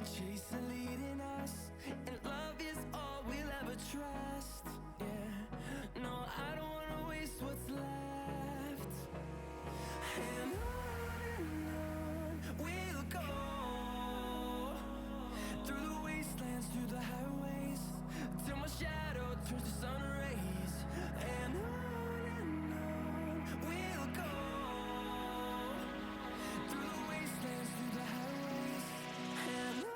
chasing, leading us, and love is all we'll ever trust. Yeah, no, I don't wanna waste what's left. And on we'll go, through the wastelands, through the highways, till my shadow turns to sun rays. And on we'll go, through the wastelands, through the highways, and on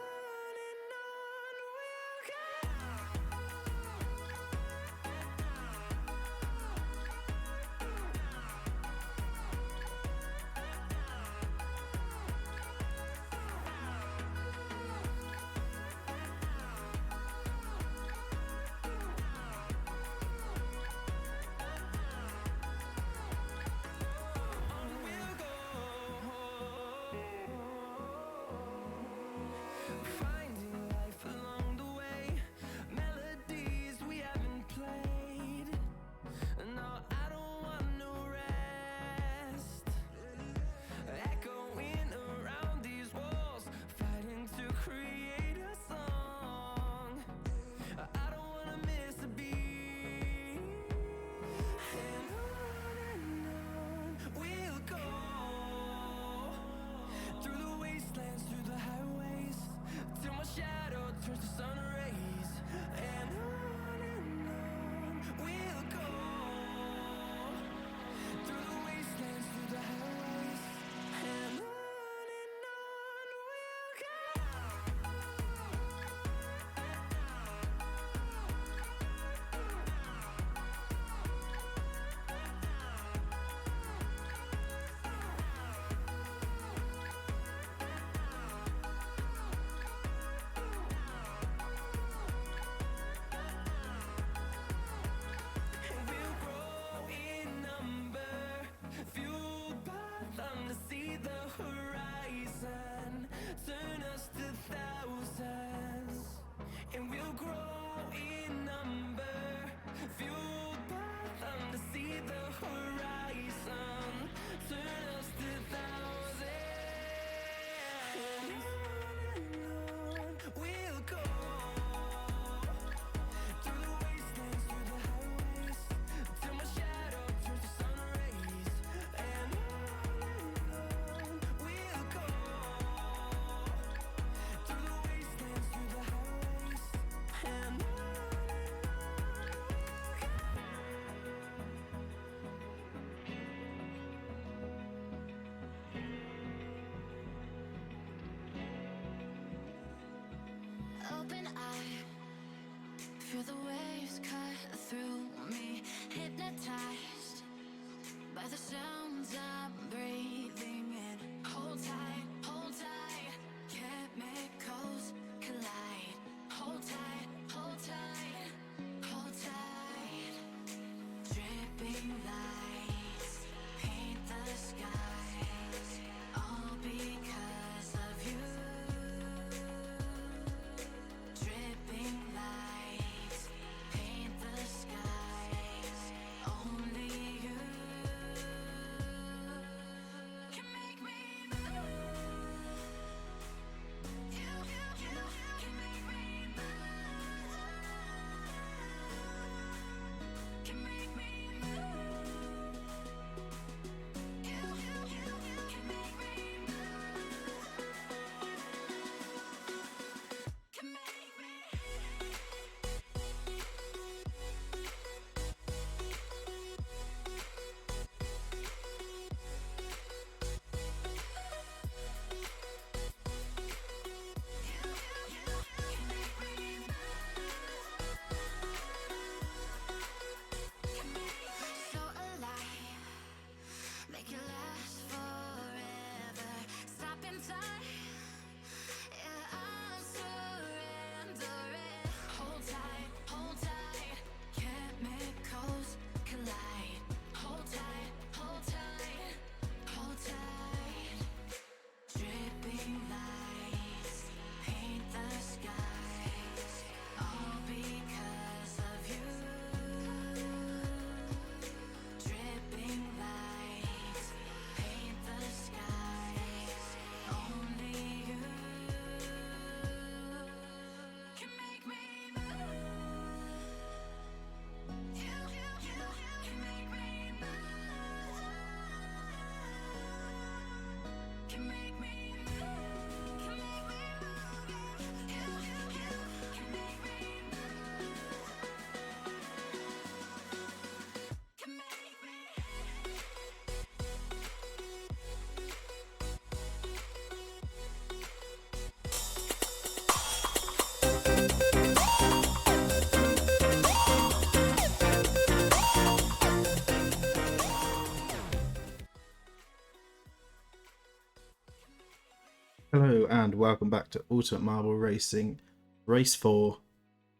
Hello and welcome back to Ultimate Marble Racing Race 4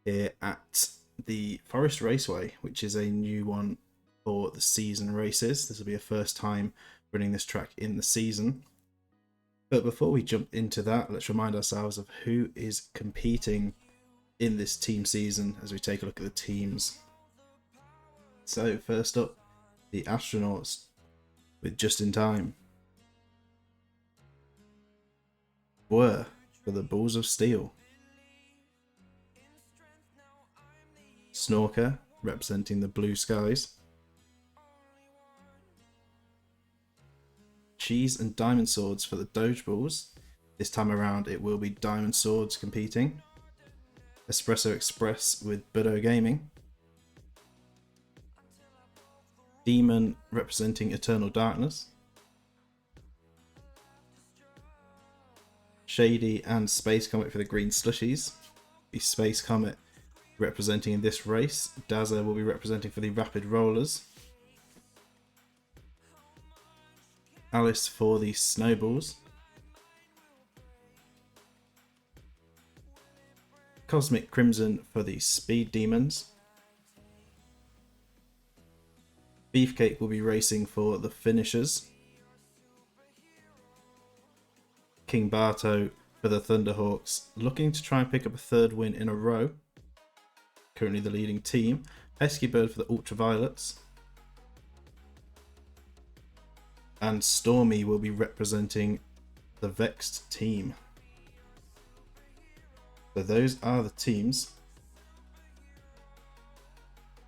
here at the Forest Raceway, which is a new one for the season races. This will be a first time running this track in the season. But before we jump into that, let's remind ourselves of who is competing in this team season as we take a look at the teams. So first up, the Astronauts with Just in Time. Were for the Balls of Steel. Snorker representing the Blue Skies. Cheese and Diamond Swords for the Dodgeballs. This time around it will be Diamond Swords competing. Espresso Express with Budo Gaming. Demon representing Eternal Darkness. Shady and Space Comet for the Green Slushies. The Space Comet representing in this race. Dazza will be representing for the Rapid Rollers. Alice for the Snowballs. Cosmic Crimson for the Speed Demons. Beefcake will be racing for the Finishers. King Barto for the Thunderhawks, looking to try and pick up a third win in a row. Currently the leading team. Pesky Bird for the Ultraviolets. And Stormy will be representing the Vexed team. So those are the teams.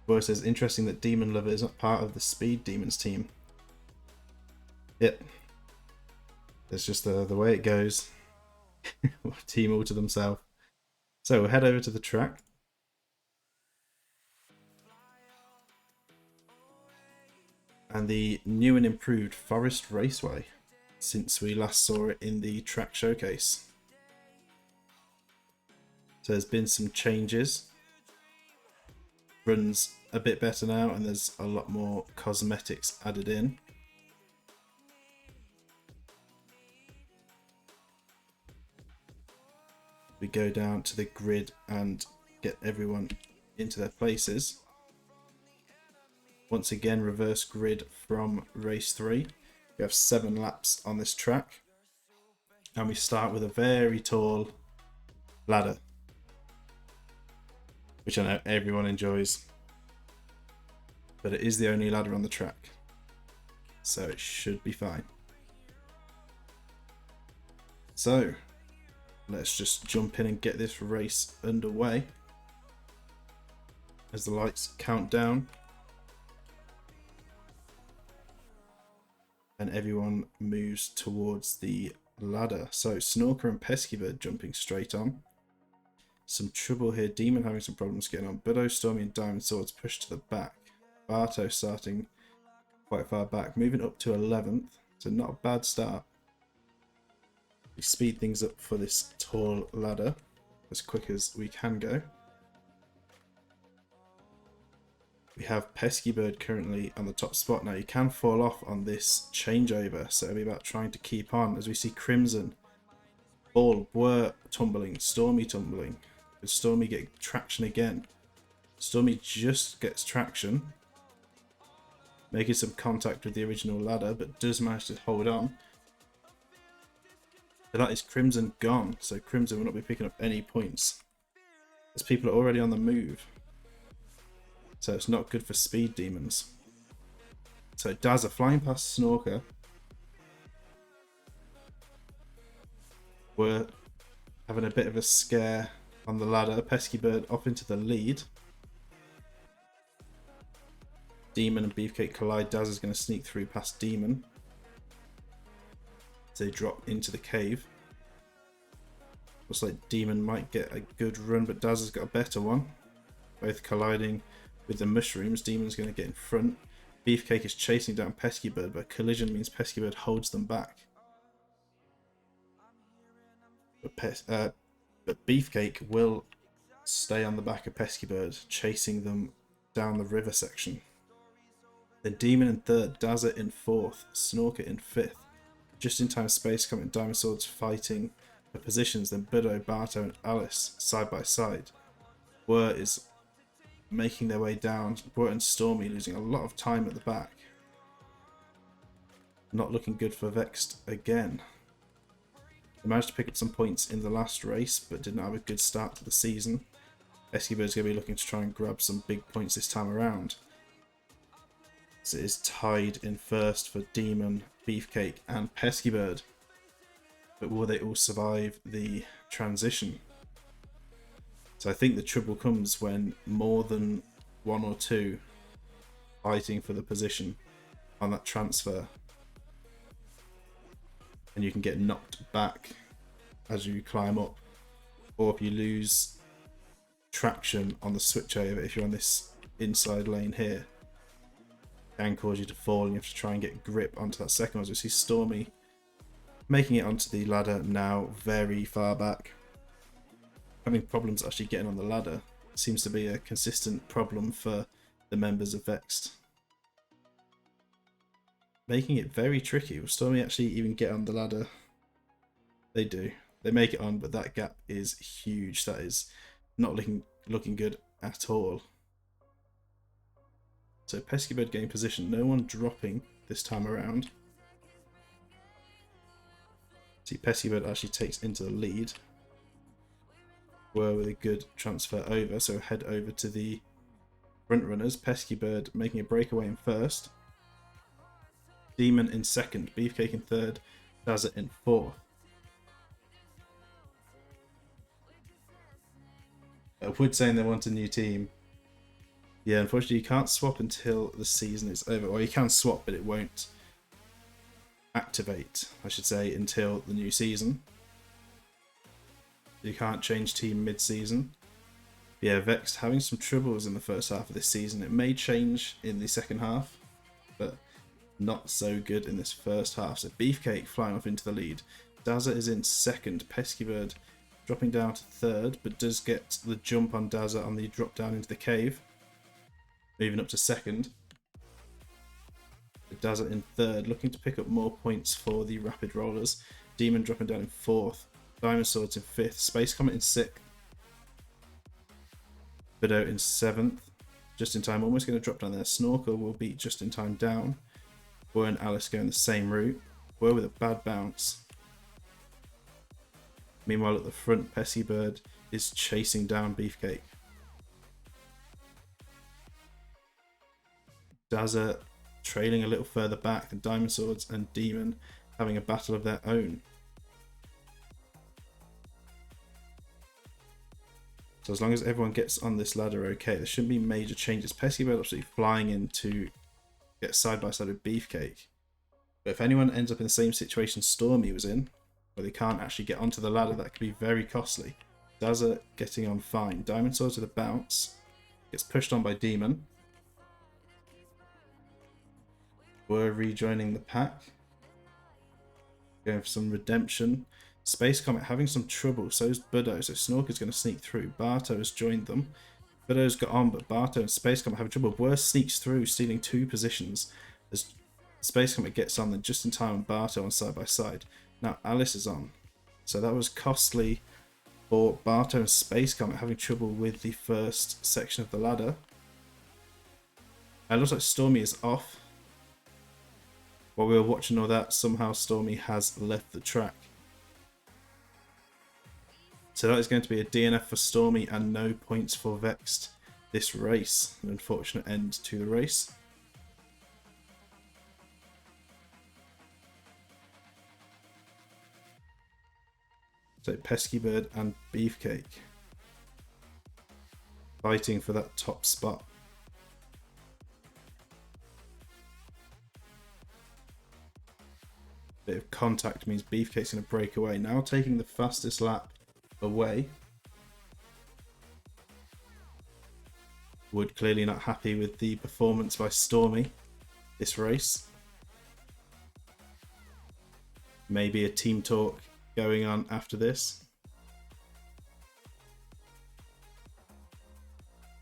Boy says, interesting that Demon Lover is not part of the Speed Demons team. Yep. It's just the way it goes. Team all to themselves. So we'll head over to the track. And the new and improved Forest Raceway since we last saw it in the track showcase. So there's been some changes. Runs a bit better now and there's a lot more cosmetics added in. We go down to the grid and get everyone into their places. Once again, reverse grid from race 3. We have 7 laps on this track. And we start with a very tall ladder, which I know everyone enjoys. But it is the only ladder on the track, so it should be fine. So let's just jump in and get this race underway as the lights count down and everyone moves towards the ladder. So Snorker and Pesky Bird jumping straight on. Some trouble here. Demon having some problems getting on. Budo, Stormy and Diamond Swords pushed to the back. Barto starting quite far back, moving up to 11th. So not a bad start. We speed things up for this tall ladder as quick as we can go. We have Pesky Bird currently on the top spot. Now you can fall off on this changeover, so it'll be about trying to keep on as we see Crimson, Ball, Blur tumbling, Stormy tumbling. Does Stormy get traction again? Stormy just gets traction, making some contact with the original ladder, but does manage to hold on. But that is Crimson gone, so Crimson will not be picking up any points as people are already on the move. So it's not good for Speed Demons. So Dazza flying past Snorker. We're having a bit of a scare on the ladder. Pesky Bird off into the lead. Demon and Beefcake collide. Dazza's going to sneak through past Demon. they drop into the cave. Looks like Demon might get a good run, but Daz has got a better one. Both colliding with the mushrooms. Demon's going to get in front. Beefcake is chasing down Pesky Bird, but collision means Pesky Bird holds them back. But Beefcake will stay on the back of Pesky Bird, chasing them down the river section. Then Demon in third, Dazza in fourth, Snorker in fifth. Just in time, Space Comet and Diamond Swords fighting for positions. Then Budo, Barto, and Alice side by side. Whir is making their way down. Whir and Stormy losing a lot of time at the back. Not looking good for Vexed again. They managed to pick up some points in the last race, but did not have a good start to the season. Pesky Bird's going to be looking to try and grab some big points this time around. So it is tied in first for Demon, Beefcake, and Pesky Bird. But will they all survive the transition? So I think the trouble comes when more than one or two fighting for the position on that transfer. And you can get knocked back as you climb up. Or if you lose traction on the switch over, if you're on this inside lane here, it can cause you to fall and you have to try and get grip onto that second one. So we see Stormy making it onto the ladder now very far back. Having problems actually getting on the ladder seems to be a consistent problem for the members of Vexed. Making it very tricky. Will Stormy actually even get on the ladder? They do. They make it on, but that gap is huge. That is not looking good at all. So Pesky Bird getting position. No one dropping this time around. See, Pesky Bird actually takes into the lead. Were with a good transfer over, so head over to the front runners. Pesky Bird making a breakaway in first. Demon in second. Beefcake in third. Dazza in fourth. Wood saying they want a new team. Yeah, unfortunately you can't swap until the season is over. Or you can swap, but it won't activate, I should say, until the new season. You can't change team mid-season. Yeah, Vexed having some troubles in the first half of this season. It may change in the second half, but not so good in this first half. So Beefcake flying off into the lead. Dazza is in second. Pesky Bird dropping down to third, but does get the jump on Dazza on the drop down into the cave. Moving up to second. Dazza in third, looking to pick up more points for the Rapid Rollers. Demon dropping down in fourth. Diamond Swords in fifth. Space Comet in sixth. Bido in seventh. Just in time, almost going to drop down there. Snorkel will beat Just in Time down. Whir and Alice going the same route. Whir with a bad bounce. Meanwhile, at the front, Pesky Bird is chasing down Beefcake. Dazza trailing a little further back, and Diamond Swords and Demon having a battle of their own. So as long as everyone gets on this ladder okay, there shouldn't be major changes. Pesky Bird absolutely flying in to get side by side with Beefcake. But if anyone ends up in the same situation Stormy was in, where they can't actually get onto the ladder, that could be very costly. Dazza getting on fine. Diamond Swords with a bounce. Gets pushed on by Demon. We're rejoining the pack. Going for some redemption. Space Comet having some trouble. So is Budo. So Snorker's going to sneak through. Barto has joined them. Budo's got on, but Barto and Space Comet having trouble. Whir sneaks through, stealing 2 positions. As Space Comet gets on, then just in time, Barto on side by side. Now Alice is on. So that was costly for Barto and Space Comet having trouble with the first section of the ladder. It looks like Stormy is off. While we were watching all that, somehow Stormy has left the track. So that is going to be a DNF for Stormy and no points for Vexed this race. An unfortunate end to the race. So Pesky Bird and Beefcake fighting for that top spot. Bit of contact means Beefcake's going to break away. Now taking the fastest lap away. Wood clearly not happy with the performance by Stormy this race. Maybe a team talk going on after this.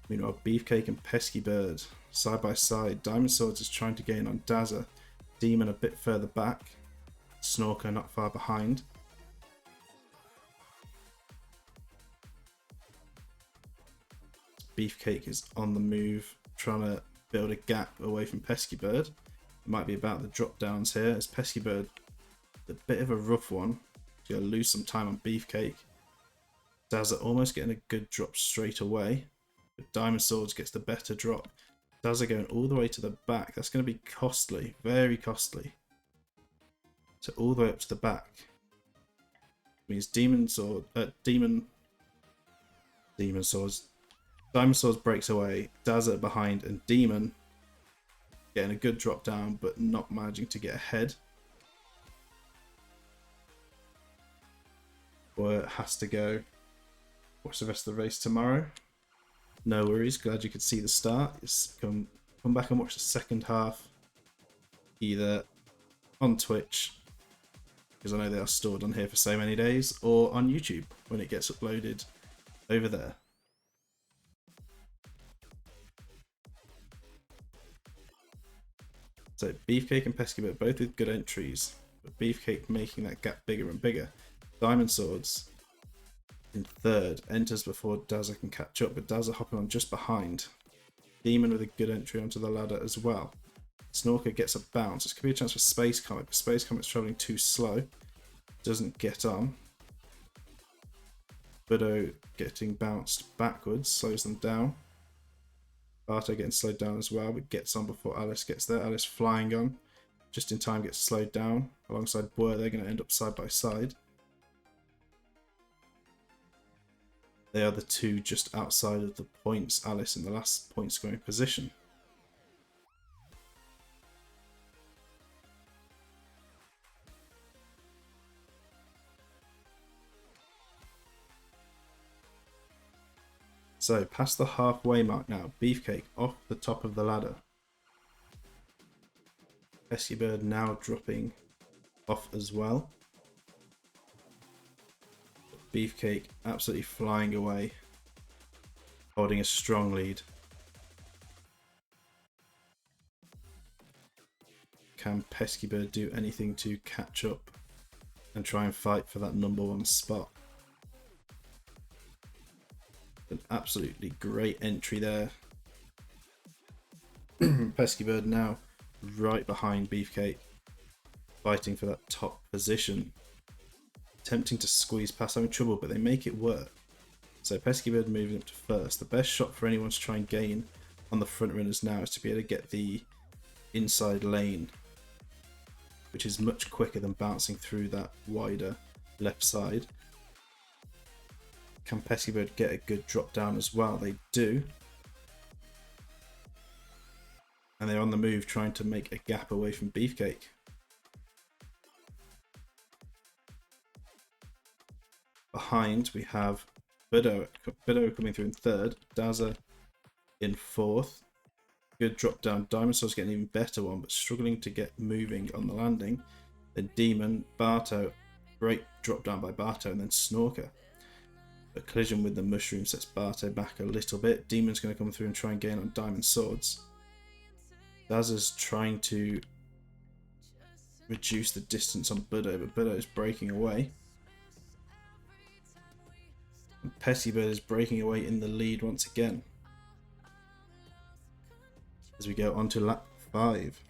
Meanwhile, Beefcake and Pesky Bird side by side. Diamond Swords is trying to gain on Dazza. Demon a bit further back. Snorker not far behind. Beefcake is on the move, trying to build a gap away from Pesky Bird. It might be about the drop downs here, as Pesky Bird, a bit of a rough one. He's going to lose some time on Beefcake. Dazza almost getting a good drop straight away, but Diamond Swords gets the better drop. Dazza going all the way to the back. That's going to be costly, very costly. So all the way up to the back means Diamond Swords. Diamond Swords breaks away. Dazza behind, and Demon getting a good drop down, but not managing to get ahead. Or it has to go. Watch the rest of the race tomorrow. No worries. Glad you could see the start. Just come back and watch the second half, either on Twitch, because I know they are stored on here for so many days, or on YouTube when it gets uploaded over there. So Beefcake and Pesky Bird both with good entries, but Beefcake making that gap bigger and bigger. Diamond Swords in third, enters before Dazza can catch up, but Dazza hopping on just behind. Demon with a good entry onto the ladder as well. Snorker gets a bounce. This could be a chance for Space Comet, but Space Comet's travelling too slow. Doesn't get on. Budo getting bounced backwards, slows them down. Barto getting slowed down as well, but gets on before Alice gets there. Alice flying on, just in time gets slowed down. Alongside Boer, they're going to end up side by side. They are the two just outside of the points. Alice in the last point scoring position. So, past the halfway mark now. Beefcake off the top of the ladder. Pesky Bird now dropping off as well. Beefcake absolutely flying away, holding a strong lead. Can Pesky Bird do anything to catch up and try and fight for that number one spot? An absolutely great entry there. Pesky Bird now right behind Beefcake, fighting for that top position. Attempting to squeeze past, having trouble, but they make it work. So Pesky Bird moving up to first. The best shot for anyone to try and gain on the front runners now is to be able to get the inside lane, which is much quicker than bouncing through that wider left side. Can Pesky Bird get a good drop down as well? They do. And they're on the move trying to make a gap away from Beefcake. Behind we have Budo coming through in third, Dazza in fourth. Good drop down. Diamond Swords getting an even better one, but struggling to get moving on the landing. Then Demon, Barto, great drop down by Barto, and then Snorker. But collision with the mushroom sets Barto back a little bit. Demon's going to come through and try and gain on Diamond Swords. Dazza's trying to reduce the distance on Budo, but Budo is breaking away. And Pesky Bird is breaking away in the lead once again. As we go on to lap 5.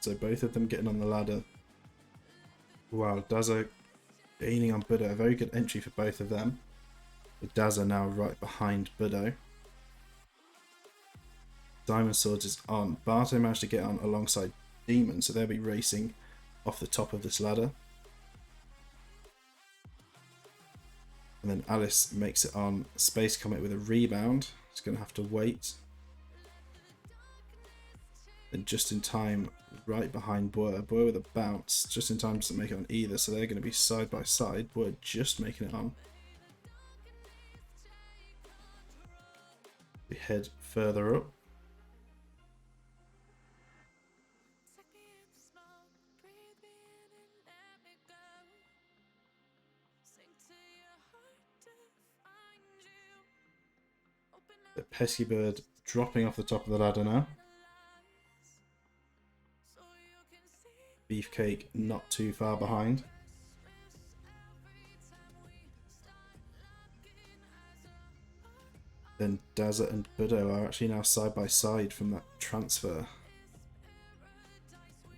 So both of them getting on the ladder. Wow, Dazza gaining on Budo. A very good entry for both of them. With Dazza now right behind Budo. Diamond Swords is on. Barto managed to get on alongside Demon, so they'll be racing off the top of this ladder. And then Alice makes it on Space Comet with a rebound. It's going to have to wait. And just in time, right behind Boer. Boer with a bounce. Just in time doesn't make it on either, so they're going to be side by side. Boer just making it on. We head further up. The pesky bird dropping off the top of the ladder now. Beefcake not too far behind. Then Dazza and Budo are actually now side by side from that transfer.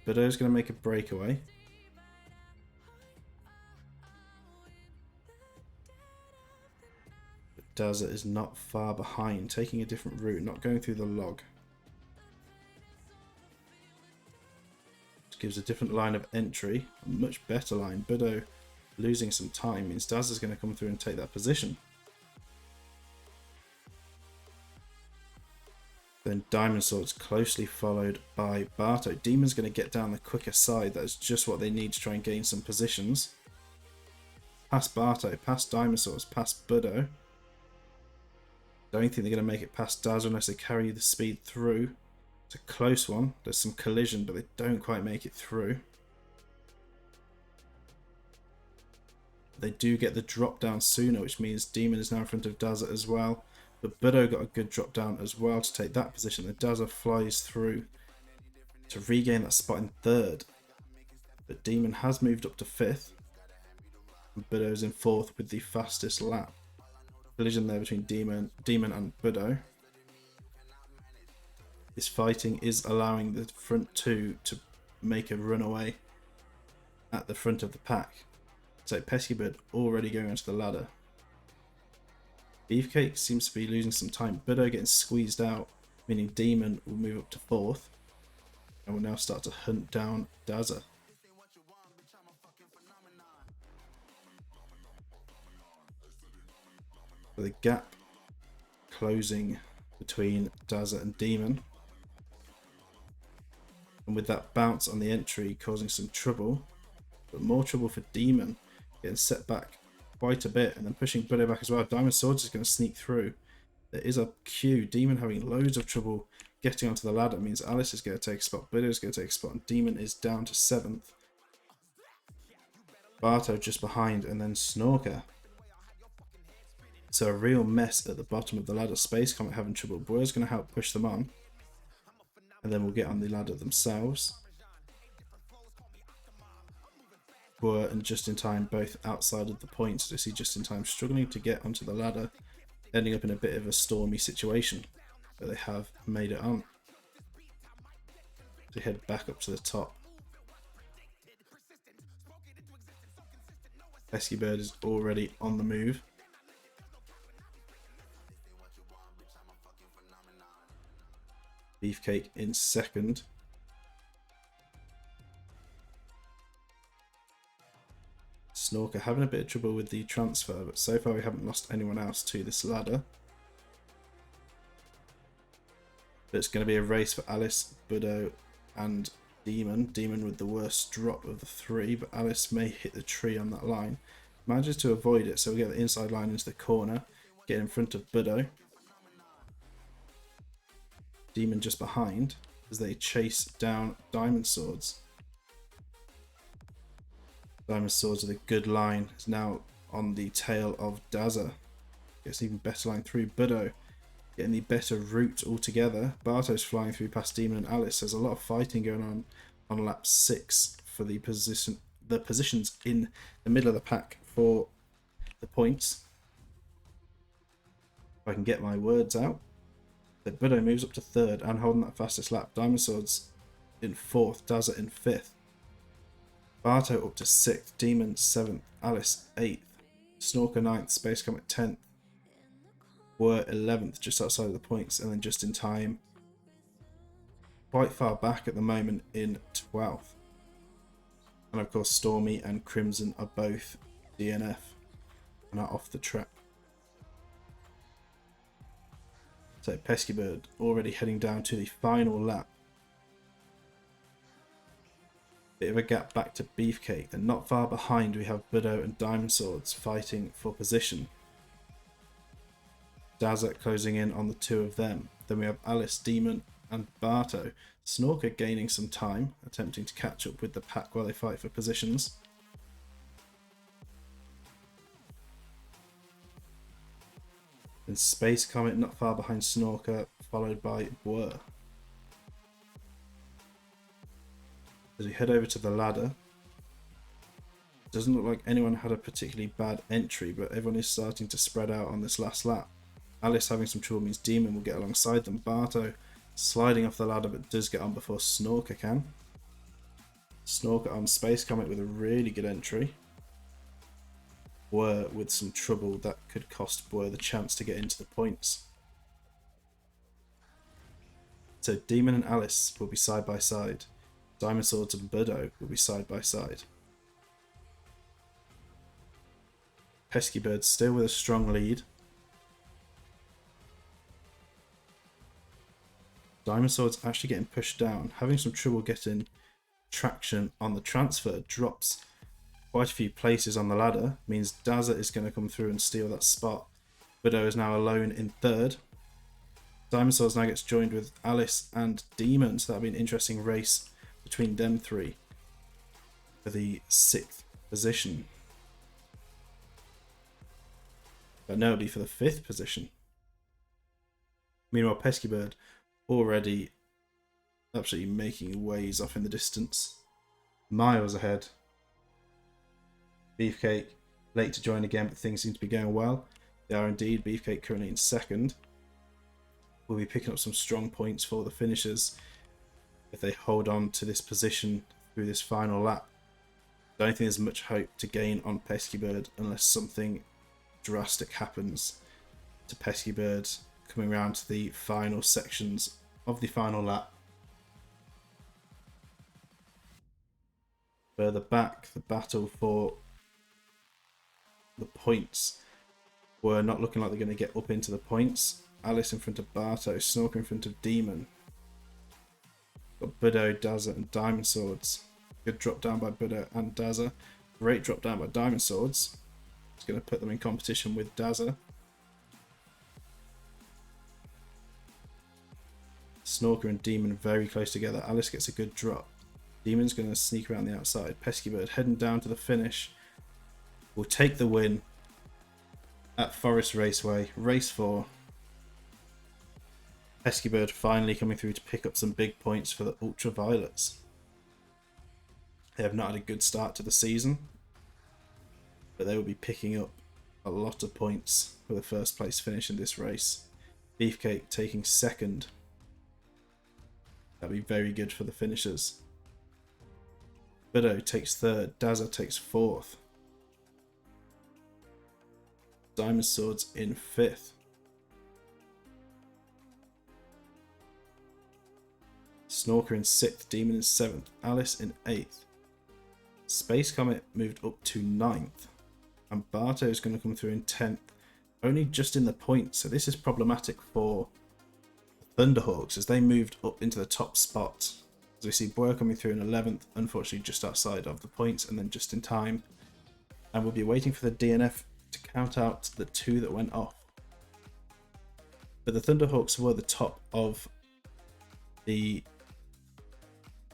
Budo's going to make a breakaway. Dazza is not far behind, taking a different route, not going through the log. Which gives a different line of entry, a much better line. Budo losing some time means Dazza's going to come through and take that position. Then Diamond Swords closely followed by Barto. Demon's going to get down the quicker side. That is just what they need to try and gain some positions. Past Barto, past Diamond Swords, past Budo. Don't think they're going to make it past Dazza unless they carry the speed through. It's a close one. There's some collision, but they don't quite make it through. They do get the drop down sooner, which means Demon is now in front of Dazza as well. But Budo got a good drop down as well to take that position. The Dazza flies through to regain that spot in third. But Demon has moved up to fifth. And Budo's in fourth with the fastest lap. Collision there between Demon and Budo. This fighting is allowing the front two to make a runaway at the front of the pack. So Pesky Bird already going onto the ladder. Beefcake seems to be losing some time. Budo getting squeezed out, meaning Demon will move up to fourth. And will now start to hunt down Dazza. So the gap closing between Dazza and Demon. And with that bounce on the entry causing some trouble. But more trouble for Demon. Getting set back quite a bit and then pushing Budo back as well. Diamond Swords is going to sneak through. There is a queue. Demon having loads of trouble getting onto the ladder. It means Alice is going to take a spot. Budo is going to take a spot. And Demon is down to 7th. Barto just behind. And then Snorker. So a real mess at the bottom of the ladder. Space Comet having trouble. Boer's going to help push them on. And then we'll get on the ladder themselves. Boer and Just in Time both outside of the points. So you see Just in Time struggling to get onto the ladder. Ending up in a bit of a stormy situation. But they have made it on. So head back up to the top. Pesky Bird is already on the move. Beefcake in second. Snorker having a bit of trouble with the transfer, but so far we haven't lost anyone else to this ladder. But it's going to be a race for Alice, Budo and Demon. Demon with the worst drop of the three, but Alice may hit the tree on that line. Manages to avoid it, so we get the inside line into the corner. Get in front of Budo. Demon just behind as they chase down Diamond Swords. Diamond Swords with a good line is now on the tail of Dazza. Gets an even better line through. Budo getting the better route altogether. Barto's flying through past Demon and Alice. There's a lot of fighting going on lap 6 for the positions in the middle of the pack for the points. If I can get my words out. But Budo moves up to 3rd and holding that fastest lap. Diamond Swords in 4th, Dazza in 5th. Barto up to 6th, Demon 7th, Alice 8th, Snorker 9th, Space Comet 10th, Boer 11th, just outside of the points, and then Just in Time quite far back at the moment in 12th. And of course Stormy and Crimson are both DNF. are off the track. So Pesky Bird already heading down to the final lap. Bit of a gap back to Beefcake. Then not far behind we have Budo and Diamond Swords fighting for position. Dazza closing in on the two of them. Then we have Alice, Demon and Barto. Snorker gaining some time, attempting to catch up with the pack while they fight for positions. And Space Comet not far behind Snorker, followed by Whir. As we head over to the ladder, doesn't look like anyone had a particularly bad entry, but everyone is starting to spread out on this last lap. Alice having some trouble means Demon will get alongside them. Barto sliding off the ladder but does get on before Snorker can. Snorker on Space Comet with a really good entry. Whir with some trouble that could cost Whir the chance to get into the points. So Demon and Alice will be side by side. Diamond Swords and Budo will be side by side. Pesky Bird still with a strong lead. Diamond Swords actually getting pushed down, having some trouble getting traction on the transfer. Drops quite a few places on the ladder, means Dazza is going to come through and steal that spot. Budo is now alone in third. Diamond Swords now gets joined with Alice and Demon, so that'll be an interesting race between them three for the 6th position. But no, it'll be for the 5th position. Meanwhile, Pesky Bird already absolutely making ways off in the distance. Miles ahead. Beefcake late to join again, but things seem to be going well. They are indeed. Beefcake currently in 2nd. Will be picking up some strong points for the finishers if they hold on to this position through this final lap. I don't think there's much hope to gain on Pesky Bird unless something drastic happens to Pesky Bird coming around to the final sections of the final lap. Further back, the battle for the points were not looking like they're going to get up into the points. Alice in front of Barto, Snorker in front of Demon. Got Budo, Dazza and Diamond Swords. Good drop down by Budo and Dazza. Great drop down by Diamond Swords. It's going to put them in competition with Dazza. Snorker and Demon very close together. Alice gets a good drop. Demon's going to sneak around the outside. Pesky Bird heading down to the finish. Will take the win at Forest Raceway. Race 4. Pesky Bird finally coming through to pick up some big points for the Ultraviolets. They have not had a good start to the season, but they will be picking up a lot of points for the first place finish in this race. Beefcake taking 2nd. That'll be very good for the finishers. Budo takes 3rd. Dazza takes 4th. Diamond Swords in 5th. Snorker in 6th. Demon in 7th. Alice in 8th. Space Comet moved up to 9th. And Barto is going to come through in 10th. Only just in the points. So this is problematic for Thunderhawks as they moved up into the top spot. As we see Boyer coming through in 11th, unfortunately just outside of the points and then just in time. And we'll be waiting for the DNF to count out the 2 that went off. But the Thunderhawks were the top of the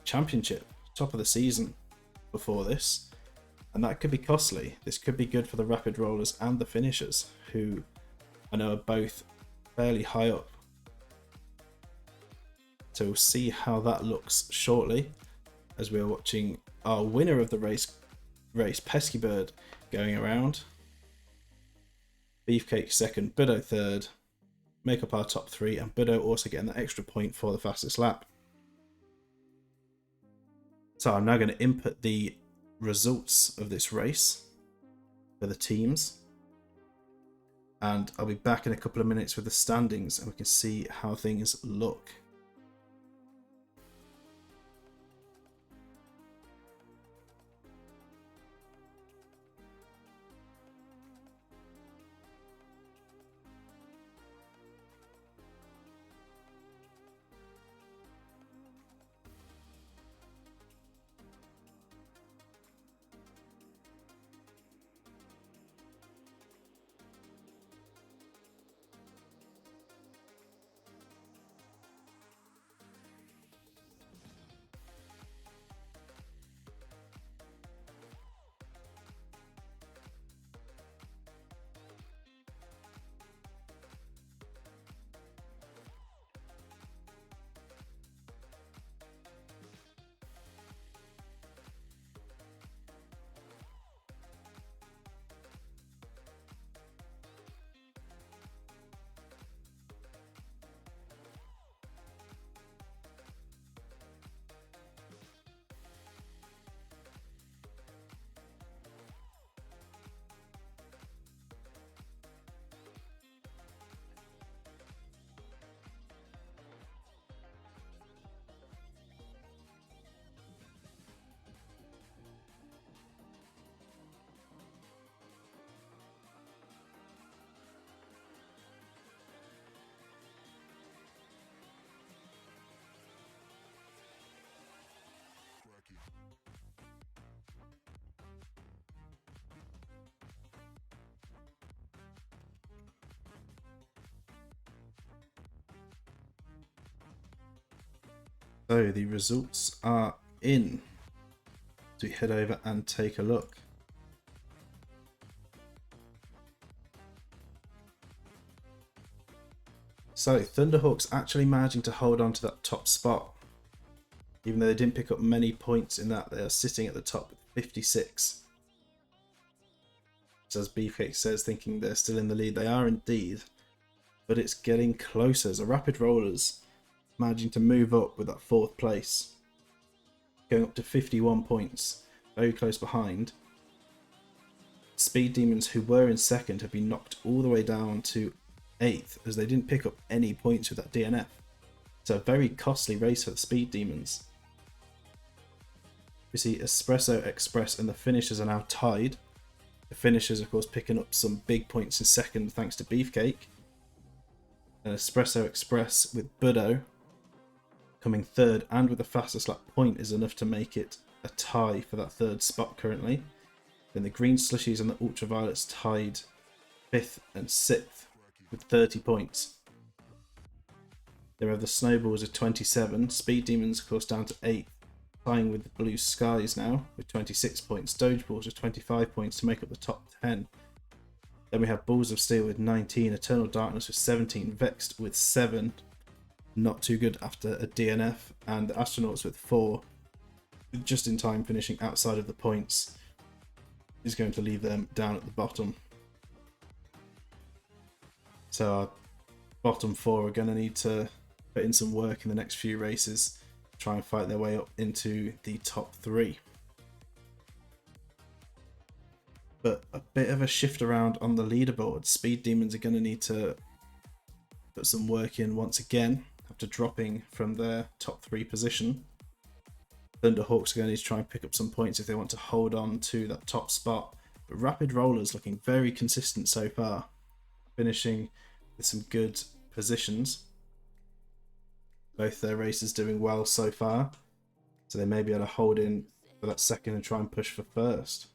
championship, top of the season before this. And that could be costly. This could be good for the Rapid Rollers and the finishers, who I know are both fairly high up. So we'll see how that looks shortly as we're watching our winner of the race, Pesky Bird, going around. Beefcake 2nd, Budo 3rd, make up our top 3, and Budo also getting that extra point for the fastest lap. So I'm now going to input the results of this race for the teams, and I'll be back in a couple of minutes with the standings and we can see how things look. So the results are in. So we head over and take a look. So Thunderhawks actually managing to hold on to that top spot. Even though they didn't pick up many points in that, they are sitting at the top with 56. So as Beefcake says, thinking they're still in the lead, they are indeed. But it's getting closer. So Rapid Rollers managing to move up with that 4th place. Going up to 51 points. Very close behind. Speed Demons, who were in 2nd, have been knocked all the way down to 8th as they didn't pick up any points with that DNF. So a very costly race for the Speed Demons. We see Espresso Express and the finishers are now tied. The finishers, of course, picking up some big points in 2nd thanks to Beefcake. And Espresso Express with Budo coming 3rd, and with the fastest lap point is enough to make it a tie for that 3rd spot currently. Then the Green Slushies and the Ultraviolets tied 5th and 6th with 30 points. There are the Snowballs with 27, Speed Demons of course down to 8th, tying with the Blue Skies now with 26 points, Dogeballs with 25 points to make up the top 10. Then we have Balls of Steel with 19, Eternal Darkness with 17, Vexed with 7, not too good after a DNF, and the Astronauts with 4, just in time finishing outside of the points, is going to leave them down at the bottom. So our bottom 4 are going to need to put in some work in the next few races, try and fight their way up into the top 3. But a bit of a shift around on the leaderboard. Speed Demons are going to need to put some work in once again after dropping from their top 3 position. Thunderhawks are going to need to try and pick up some points if they want to hold on to that top spot. But Rapid Rollers looking very consistent so far, finishing with some good positions. Both their races doing well so far, so they may be able to hold in for that 2nd and try and push for 1st.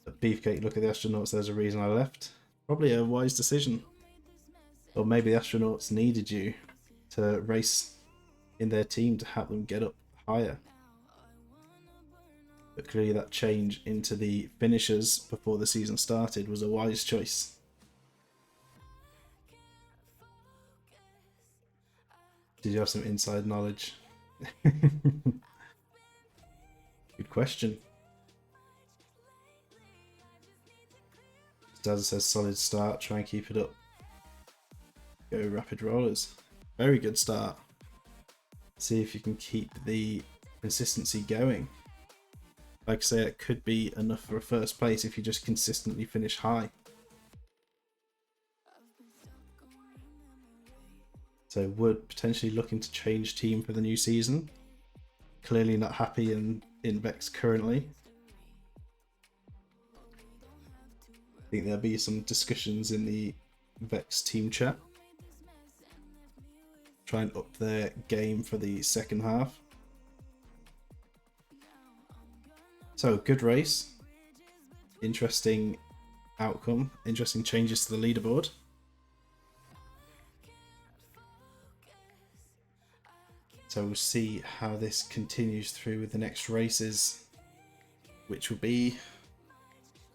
But Beefcake, look at the Astronauts, there's a reason I left. Probably a wise decision. Or maybe the Astronauts needed you to race in their team to help them get up higher. But clearly that change into the finishers before the season started was a wise choice. Did you have some inside knowledge? Good question. Dazza says solid start, try and keep it up. Go Rapid Rollers. Very good start. See if you can keep the consistency going. Like I say, it could be enough for a 1st place if you just consistently finish high. So Wood potentially looking to change team for the new season. Clearly not happy in Vex currently. I think there'll be some discussions in the Vex team chat. Try and up their game for the 2nd half. So good race. Interesting outcome. Interesting changes to the leaderboard. So we'll see how this continues through with the next races, which will be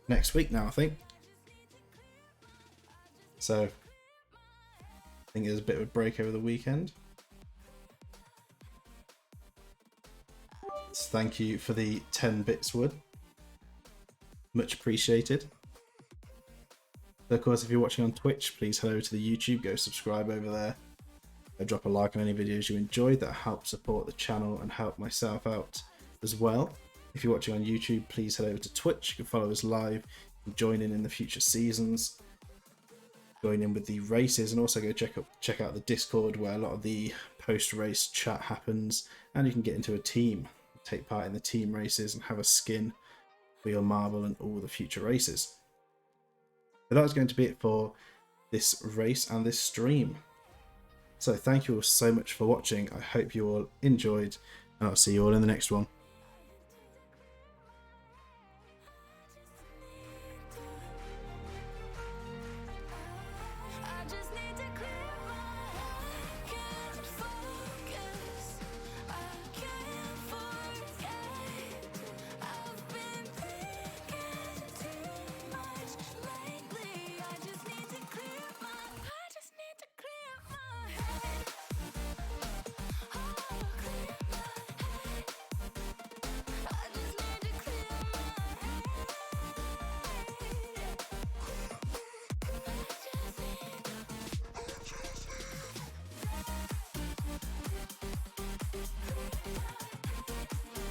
next week now, I think. So I think there's a bit of a break over the weekend. So thank you for the 10 bits, Wood. Much appreciated. So of course, if you're watching on Twitch, please head over to the YouTube, go subscribe over there. Drop a like on any videos you enjoyed, that help support the channel and help myself out as well. If you're watching on YouTube, please head over to Twitch, you can follow us live, you can join in the future seasons, join in with the races, and also go check out the Discord where a lot of the post-race chat happens, and you can get into a team, take part in the team races and have a skin for your marble and all the future races. But that was going to be it for this race and this stream. So thank you all so much for watching. I hope you all enjoyed, and I'll see you all in the next one.